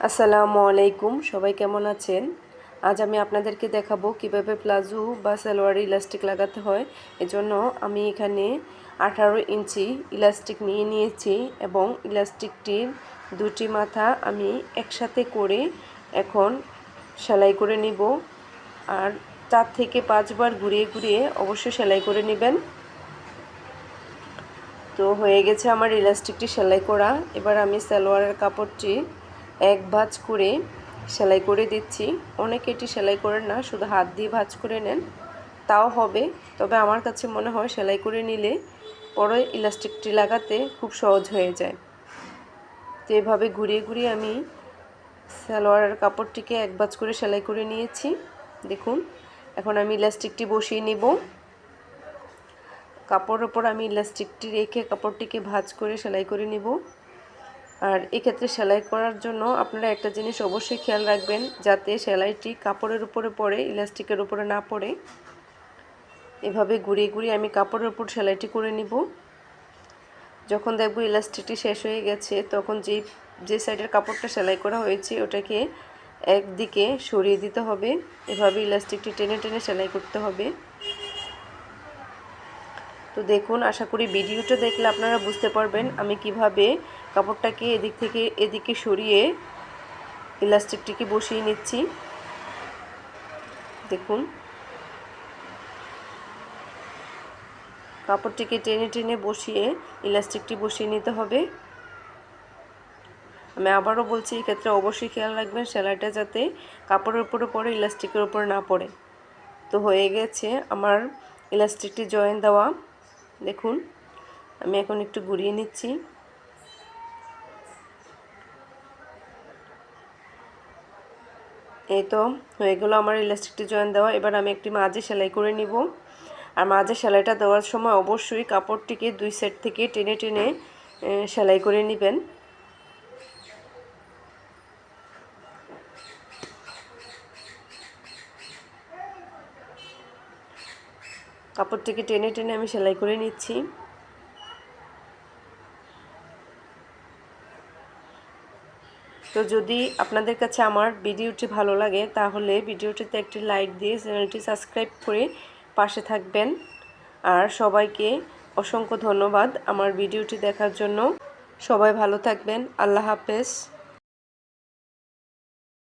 আসসালামু আলাইকুম, সবাই কেমন আছেন? আজ আমি আপনাদেরকে দেখাবো কিভাবে প্লাজো বা সালোয়ারে ইলাস্টিক লাগাতে হয়। এজন্য আমি এখানে 18 ইঞ্চি ইলাস্টিক নিয়ে নিয়েছি এবং ইলাস্টিকটির দুটি মাথা আমি একসাথে করে এখন সেলাই করে নিব। আর 4 থেকে 5 বার ঘুরিয়ে ঘুরিয়ে অবশ্যই সেলাই করে নেবেন। তো হয়ে গেছে আমার ইলাস্টিকটি সেলাই করা। এবার আমি সালোয়ারের কাপড়টি এক ভাঁজ করে সেলাই করে দিচ্ছি। অনেকে এটি সেলাই করেন না, শুধু হাত দিয়ে ভাঁজ করে নেন, তাও হবে। তবে আমার কাছে মনে হয় সেলাই করে নিলে পরে ইলাস্টিকটি লাগাতে খুব সহজ হয়ে যায়। তো এভাবে ঘুরিয়ে ঘুরিয়ে আমি সালোয়ারের কাপড়টিকে এক ভাঁজ করে সেলাই করে নিয়েছি। দেখুন, এখন আমি ইলাস্টিকটি বসিয়ে নেব। কাপড়ের উপর আমি ইলাস্টিকটি রেখে কাপড়টিকে ভাঁজ করে সেলাই করে নিব। আর এক্ষেত্রে সেলাই করার জন্য আপনারা একটা জিনিস অবশ্যই খেয়াল রাখবেন, যাতে সেলাইটি কাপড়ের উপরে পড়ে, ইলাস্টিকের উপরে না পড়ে। এভাবে ঘুরিয়ে ঘুরিয়ে আমি কাপড়ের উপর সেলাইটি করে নিব। যখন দেখব ইলাস্টিকটি শেষ হয়ে গেছে, তখন যে সাইডের কাপড়টা সেলাই করা হয়েছে ওটাকে একদিকে সরিয়ে দিতে হবে। এভাবে ইলাস্টিকটি টেনে টেনে সেলাই করতে হবে। তো দেখুন, আশা করি ভিডিওটা দেখলে আপনারা বুঝতে পারবেন আমি কিভাবে কাপড়টাকে এদিক থেকে এদিকে সরিয়ে ইলাস্টিকটিকে বসিয়ে নিচ্ছি। দেখুন, কাপড়টিকে টেনে টেনে বসিয়ে ইলাস্টিকটি বসিয়ে নিতে হবে। আমি আবারও বলছি, এক্ষেত্রে অবশ্যই খেয়াল রাখবেন সেলাইটা যাতে কাপড়ের উপরে পড়ে, ইলাস্টিকের উপরে না পড়ে। তো হয়ে গেছে আমার ইলাস্টিকটি জয়েন দেওয়া। দেখুন, আমি এখন একটু ঘুরিয়ে নিচ্ছি। এই তো হয়ে গেল আমার ইলাস্টিকটি জয়েন দেওয়া। এবার আমি একটি মাঝে সেলাই করে নিব। আর মাঝে সেলাইটা দেওয়ার সময় অবশ্যই কাপড়টিকে দুই সাইড থেকে টেনে টেনে সেলাই করে নেবেন। কাপড়টিকে টেনে টেনে আমি সেলাই করে নিচ্ছি। তো যদি আপনাদের কাছে আমার ভিডিওটি ভালো লাগে, তাহলে ভিডিওটিতে একটি লাইক দিয়ে চ্যানেলটি সাবস্ক্রাইব করে পাশে থাকবেন। আর সবাইকে অসংখ্য ধন্যবাদ আমার ভিডিওটি দেখার জন্য। সবাই ভালো থাকবেন। আল্লাহ হাফেজ।